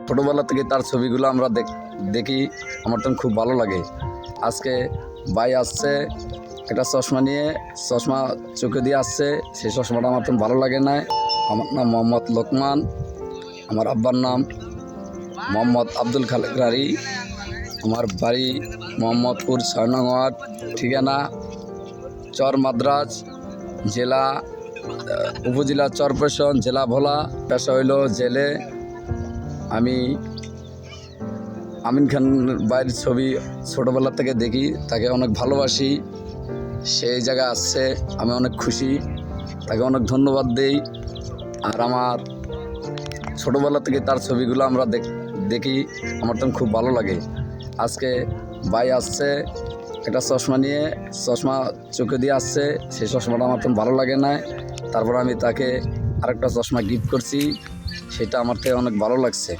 ছোটোবেলা থেকে তার ছবিগুলো আমরা দেখি, আমার তো খুব ভালো লাগে। আজকে ভাই আসছে একটা চশমা নিয়ে, চশমা চোখে দিয়ে আসছে, সেই চশমাটা আমার তো ভালো লাগে না। আমার নাম মোহাম্মদ লোকমান, আমার আব্বার নাম মোহাম্মদ আব্দুল খালেক রারি, আমার বাড়ি মোহাম্মদপুর ৬ নং ওয়ার্ড, ঠিকানা চর মাদ্রাজ, জেলা উপজেলা চরপেশন, জেলা ভোলা। পেশা হইল জেলে। আমি আমিন খান ভাইয়ের ছবি ছোটোবেলা থেকে দেখি, তাকে অনেক ভালোবাসি। সেই জায়গায় আসছে, আমি অনেক খুশি, তাকে অনেক ধন্যবাদ দেই। আর আমার ছোটোবেলা থেকে তার ছবিগুলো আমরা দেখি, আমার তো খুব ভালো লাগে। আজকে ভাই আসছে একটা চশমা নিয়ে, চশমা চোখে দিয়ে আসছে, সেই চশমাটা আমার তো ভালো লাগে না। তারপর আমি তাকে আরেকটা চশমা গিফট করছি, সেটা আমার থেকে অনেক ভালো লাগছে।